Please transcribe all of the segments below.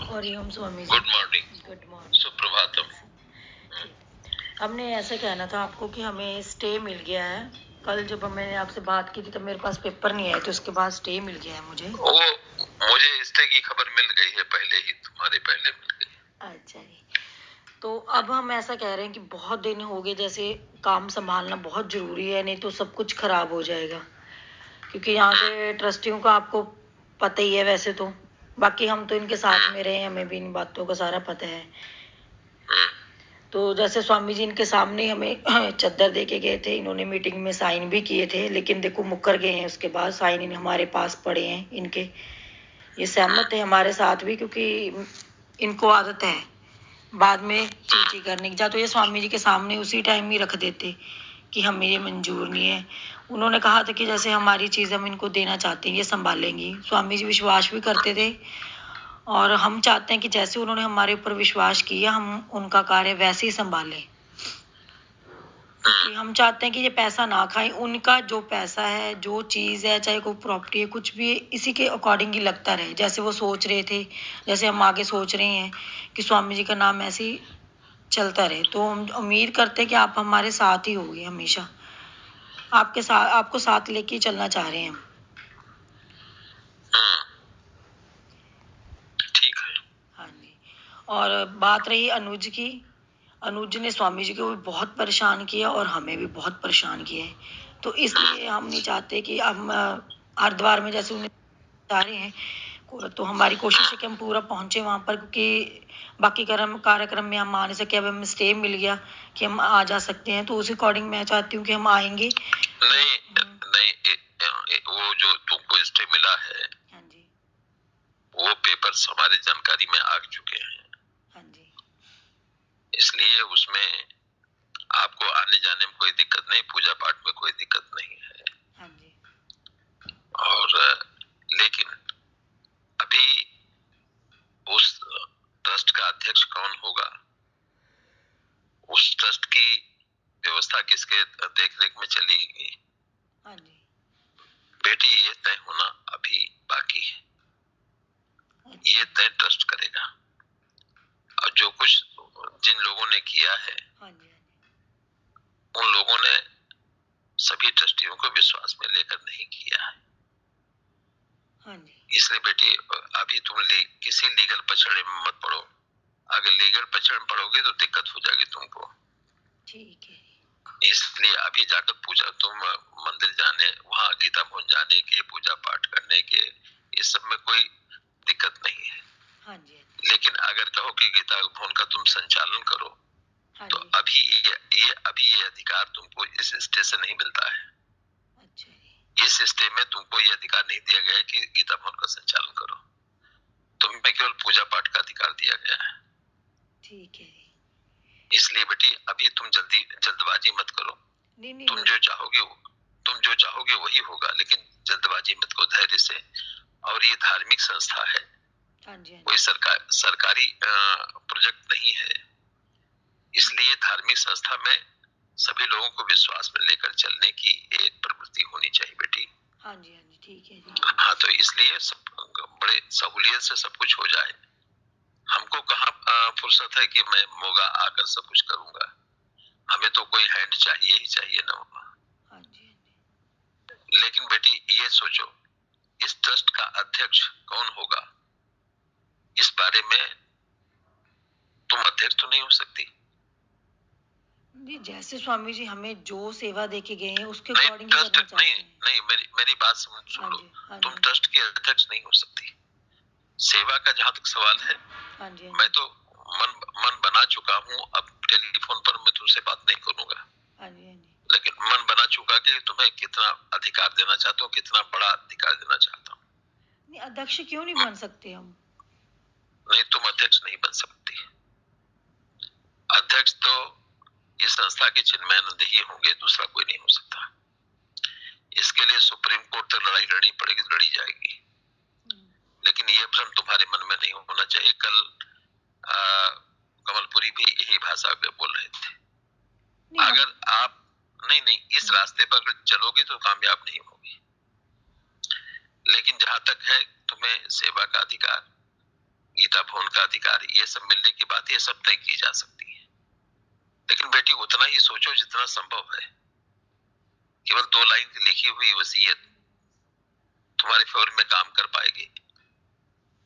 Hariom Swami ji. Good morning. Good morning. सुप्रभातम। हमने ऐसा कहना था आपको कि हमें स्टे मिल गया है। कल जब मैंने आपसे बात की थी तब मेरे पास पेपर नहीं आया, तो उसके बाद स्टे मिल गया है मुझे। मुझे स्टे की खबर मिल गई है पहले ही, तुम्हारे पहले मिल गई। अच्छा जी। तो अब हम ऐसा कह रहे हैं कि बहुत दिन हो गए, जैसे काम संभालना बहुत जरूरी है, नहीं तो सब कुछ खराब हो जाएगा। क्योंकि यहाँ के ट्रस्टियों का आपको पता ही है वैसे तो, बाकी हम तो इनके साथ में रहे, हमें भी इन बातों का सारा पता है। तो जैसे स्वामी जी इनके सामने हमें चद्दर दे के गए थे, इन्होंने मीटिंग में साइन भी किए थे, लेकिन देखो मुकर गए हैं। उसके बाद साइन हमारे पास पड़े हैं इनके, ये सहमत है हमारे साथ भी, क्योंकि इनको आदत है बाद में चीची करने की। जा तो ये स्वामी जी के सामने उसी टाइम ही रख देते कि हमें ये मंजूर नहीं है। उन्होंने कहा था कि जैसे हमारी चीज हम इनको देना चाहते हैं, ये संभालेंगी। स्वामी जी विश्वास भी करते थे, और हम चाहते हैं कि जैसे उन्होंने हमारे ऊपर विश्वास किया, हम उनका कार्य वैसे ही संभालें। क्योंकि हम चाहते हैं कि ये पैसा ना खाएं, उनका जो पैसा है, जो चीज़ है, चाहे कोई प्रॉपर्टी है, कुछ भी इसी के अकॉर्डिंग ही लगता रहे, जैसे वो सोच रहे थे, जैसे हम आगे सोच रहे हैं कि स्वामी जी का नाम ऐसे ही चलता रहे। तो हम उम्मीद करते हैं कि आप हमारे साथ ही होगे हमेशा, आपके साथ, आपको साथ लेके ही चलना चाह रहे हैं हम। ठीक है। हाँ जी। और बात रही अनुज की, अनुज ने स्वामी जी को भी बहुत परेशान किया और हमें भी बहुत परेशान किया है। तो इसलिए हम नहीं चाहते कि हम हरिद्वार में जैसे उन्हें जा रहे हैं, तो हमारी कोशिश है कि हम पूरा पहुंचे वहां पर, क्योंकि बाकी कार्यक्रम में हम आ नहीं सके। अब हमें स्टे मिल गया कि हम आ जा सकते हैं, तो उस अकॉर्डिंग मैं चाहती हूँ कि हम आएंगे। नहीं नहीं, वो जो तुमको स्टे मिला है, हाँ जी, वो पेपर्स हमारी जानकारी में आ चुके हैं। हाँ जी, इसलिए उसमें आपको आने जाने में कोई दिक्कत नहीं, पूजा पाठ में कोई दिक्कत नहीं है। हाँ जी, और लेकिन अभी उस ट्रस्ट का अध्यक्ष कौन होगा, उस ट्रस्ट की व्यवस्था किसके देखरेख में चलेगी, हाँ जी, बेटी ये तय होना अभी बाकी है। ये तय ट्रस्ट करेगा। और जो कुछ जिन लोगों ने किया है, हाँ जी, उन लोगों ने सभी ट्रस्टियों को विश्वास में लेकर नहीं किया है। हाँ जी, इसलिए बेटी अभी तुम किसी लीगल पछड़े में मत पड़ो। अगर लीगल पछड़ में पड़ोगे तो दिक्कत हो जाएगी तुमको। ठीक है। इसलिए अभी जाकर पूजा, तुम मंदिर जाने, वहां गीता भवन जाने के, पूजा पाठ करने के, इस सब में कोई दिक्कत नहीं है। हाँ जी, हाँ जी, लेकिन अगर कहो कि गीता भवन का तुम संचालन करो, हाँ तो जी, अभी ये अधिकार तुमको इस स्टे से नहीं मिलता है। अच्छा जी, इस स्टे में तुमको ये अधिकार नहीं दिया गया है कि गीता भवन का संचालन करो। तुम्हें केवल पूजा पाठ का अधिकार दिया गया है। ठीक है। इसलिए बेटी अभी तुम जल्दबाजी मत करो। नहीं नहीं, तुम जो चाहोगे वही होगा, लेकिन जल्दबाजी मत करो, धैर्य से। और ये धार्मिक संस्था है, हाँ जी, हाँ कोई जी, सरकारी प्रोजेक्ट नहीं है। इसलिए धार्मिक संस्था में सभी लोगों को विश्वास में लेकर चलने की एक प्रवृत्ति होनी चाहिए बेटी। हाँ जी, हाँ जी, ठीक है जी। हाँ, तो इसलिए सब बड़े सहूलियत से सब कुछ हो जाए। हमको कहाँ फुर्सत है कि मैं मोगा आकर सब कुछ करूंगा। हमें तो कोई हैंड चाहिए ही चाहिए ना। हाँ जी, हाँ जी, लेकिन बेटी ये सोचो, इस ट्रस्ट का अध्यक्ष कौन होगा, इस बारे में तुम अध्यक्ष तो नहीं हो सकती। नहीं, जैसे स्वामी जी हमें जो सेवा देके गए हैं उसके नहीं, अकॉर्डिंग ही करना चाहते नहीं हैं। नहीं, मेरी बात सुन हाँ लो। जी, हाँ तुम जी, ट्रस्ट के अध्यक्ष नहीं हो सकती। सेवा का जहां तक सवाल है, हाँ जी, हाँ मैं जी, तो मन बना चुका हूँ। अब टेलीफोन पर मैं तुमसे बात नहीं करूंगा, हाँ जी, हाँ जी। लेकिन मन बना चुका कि तुम्हें कितना अधिकार देना चाहता हूँ, कितना बड़ा अधिकार देना चाहता हूँ। नहीं, अध्यक्ष क्यों नहीं बन सकते हम? नहीं, तुम अध्यक्ष नहीं बन सकती। अध्यक्ष तो इस संस्था के चिन्मयानंद ही होंगे, दूसरा कोई नहीं हो सकता। इसके लिए सुप्रीम कोर्ट तक लड़ाई लड़नी पड़ेगी, लड़ी जाएगी। लेकिन ये भ्रम तुम्हारे मन में नहीं होना चाहिए। कल कमलपुरी भी यही भाषा में बोल रहे थे। अगर आप नहीं इस रास्ते पर चलोगे तो कामयाब नहीं होगी। लेकिन जहां तक है तुम्हें सेवा का अधिकार, गीता भवन का अधिकार, ये सब मिलने की बात, ये सब तय की जा सकती है। लेकिन बेटी उतना ही सोचो जितना संभव है। केवल 2 लाइन की लिखी हुई वसीयत तुम्हारे फेवर में काम कर पाएगी,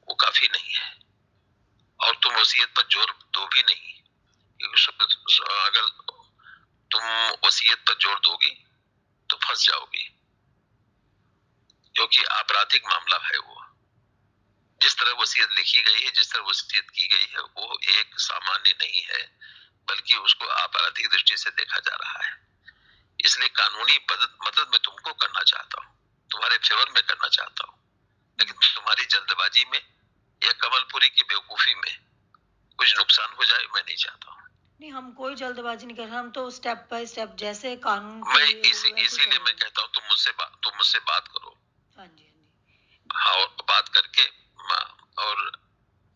वो काफी नहीं है। और तुम वसीयत पर जोर दो भी नहीं, क्योंकि अगर तुम वसीयत पर जोर दोगी तो फंस जाओगी, क्योंकि आपराधिक मामला है वो। जिस तरह वसीयत लिखी गई है, जिस तरह वसीयत की गई है, वो एक सामान्य नहीं है, बल्कि उसको आपराधिक दृष्टि से देखा जा रहा है। इसलिए कानूनी मदद मैं तुमको करना चाहता हूँ, तुम्हारे फेवर में करना चाहता हूँ, लेकिन तुम्हारी जल्दबाजी में या कमलपुरी की बेवकूफी में कुछ नुकसान हो जाए, मैं नहीं चाहता हूँ। नहीं, हम कोई जल्दबाजी नहीं कर रहे, हम तो स्टेप बाय स्टेप जैसे कानून मैं इसीलिए मैं कहता हूँ तुम मुझसे बात करो। हाँ जी, हाँ जी। हाँ, और बात करके और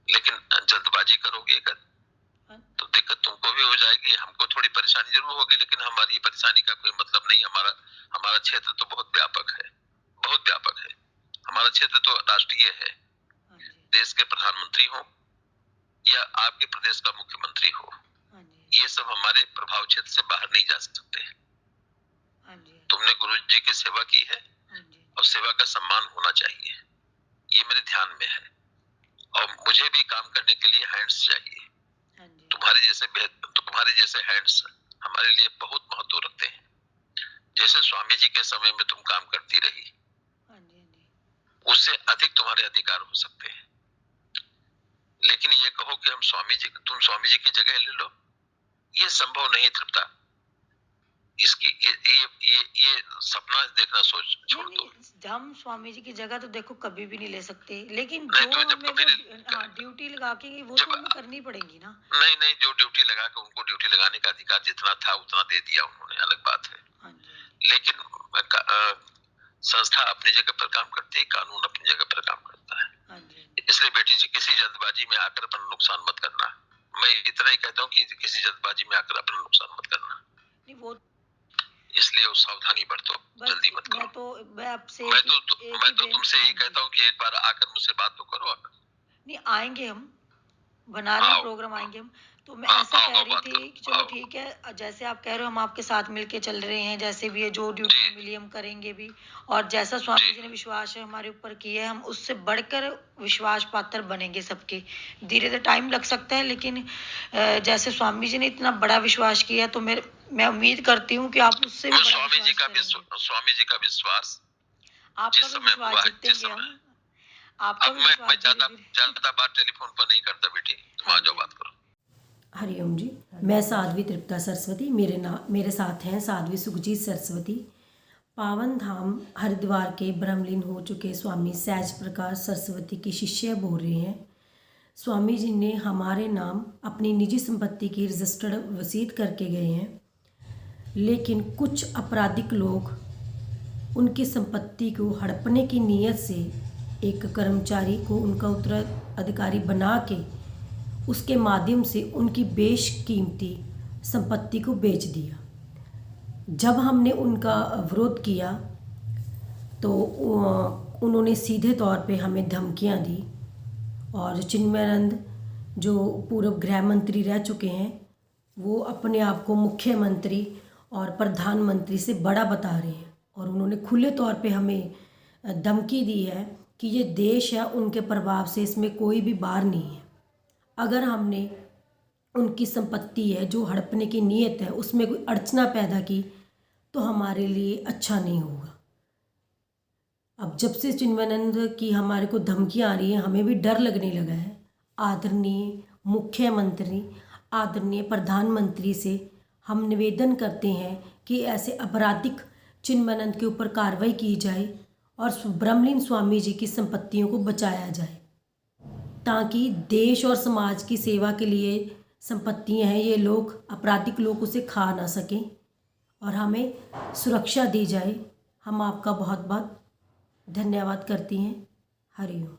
लेकिन जल्दबाजी करोगे तो दिक्कत तुमको भी हो जाएगी, हमको थोड़ी परेशानी जरूर होगी, लेकिन हमारी परेशानी का कोई मतलब नहीं। हमारा क्षेत्र तो बहुत व्यापक है, बहुत व्यापक है। हमारा क्षेत्र तो राष्ट्रीय है। देश के प्रधानमंत्री हो या आपके प्रदेश का मुख्यमंत्री हो, ये सब हमारे प्रभाव क्षेत्र से बाहर नहीं जा सकते। तुमने गुरु जी की सेवा की है और सेवा का सम्मान होना चाहिए, ये मेरे ध्यान में है। और मुझे भी काम करने के लिए हैंड्स चाहिए। तुम्हारे जैसे हैंड्स हमारे लिए बहुत महत्व रखते हैं। जैसे स्वामी जी के समय में तुम काम करती रही, उससे अधिक तुम्हारे अधिकार हो सकते हैं। लेकिन ये कहो कि तुम स्वामी जी की जगह ले लो, ये संभव नहीं तृप्ता। इसकी ये सपना देखना छोड़ दो। हम स्वामी जी की जगह तो देखो कभी भी नहीं ले सकते, लेकिन नहीं, जो हमें ड्यूटी लगा के वो तो हमें करनी पड़ेगी ना। नहीं, जो ड्यूटी लगा के उनको ड्यूटी लगाने का अधिकार जितना था उतना दे दिया उन्होंने, अलग बात है। लेकिन संस्था अपनी जगह पर काम करती है, कानून अपनी जगह पर काम करता है। इसलिए बेटी जी, किसी जल्दबाजी में आकर अपना नुकसान मत करना। मैं इतना ही कहता हूँ कि किसी जल्दबाजी में आकर अपना नुकसान मत करना। नहीं, वो इसलिए सावधानी बरतो, जल्दी मत करो। मैं तो तुमसे यही कहता हूँ कि एक बार आकर मुझसे बात तो करो। नहीं, आएंगे हम, बना रहे हैं प्रोग्राम, आएंगे हम। तो मैं ऐसा कह रही थी कि चलो ठीक है, जैसे आप कह रहे हो हम आपके साथ मिलके चल रहे हैं, जैसे भी है जो ड्यूटी मिली हम करेंगे भी, और जैसा स्वामी जी ने विश्वास है हमारे ऊपर किया है, हम उससे बढ़कर विश्वास पात्र बनेंगे सबके। धीरे धीरे टाइम लग सकता है, लेकिन जैसे स्वामी जी ने इतना बड़ा विश्वास किया, तो मैं उम्मीद करती हूँ कि आप उससे भी स्वामी जी का विश्वास, आपका भी विश्वास जीतेंगे हम। आपका भी विश्वास मैं ज्यादा बात टेलीफोन पर नहीं करता बेटी, तुम आ जाओ, बात करो। हरिओम जी, मैं साध्वी तृप्ता सरस्वती, मेरे साथ हैं साध्वी सुखजीत सरस्वती। पावन धाम हरिद्वार के ब्रह्मलीन हो चुके स्वामी सहज प्रकाश सरस्वती की शिष्य बोल रहे हैं। स्वामी जी ने हमारे नाम अपनी निजी संपत्ति की रजिस्टर्ड वसीयत करके गए हैं, लेकिन कुछ आपराधिक लोग उनकी संपत्ति को हड़पने की नीयत से एक कर्मचारी को उनका उत्तराधिकारी बना के उसके माध्यम से उनकी बेशकीमती संपत्ति को बेच दिया। जब हमने उनका विरोध किया तो उन्होंने सीधे तौर पे हमें धमकियां दी, और चिन्मयानंद जो पूर्व गृह मंत्री रह चुके हैं, वो अपने आप को मुख्यमंत्री और प्रधानमंत्री से बड़ा बता रहे हैं, और उन्होंने खुले तौर पे हमें धमकी दी है कि ये देश है, उनके प्रभाव से इसमें कोई भी बाहर नहीं है। अगर हमने उनकी संपत्ति है जो हड़पने की नीयत है उसमें कोई अड़चना पैदा की तो हमारे लिए अच्छा नहीं होगा। अब जब से चिन्मयानंद की हमारे को धमकियाँ आ रही हैं, हमें भी डर लगने लगा है। आदरणीय मुख्यमंत्री, आदरणीय प्रधानमंत्री से हम निवेदन करते हैं कि ऐसे आपराधिक चिन्मयानंद के ऊपर कार्रवाई की जाए और ब्रह्मलीन स्वामी जी की संपत्तियों को बचाया जाए, ताकि देश और समाज की सेवा के लिए संपत्तियां हैं, ये लोग आपराधिक लोग उसे खा ना सकें और हमें सुरक्षा दी जाए। हम आपका बहुत बहुत धन्यवाद करती हैं। हरिओम।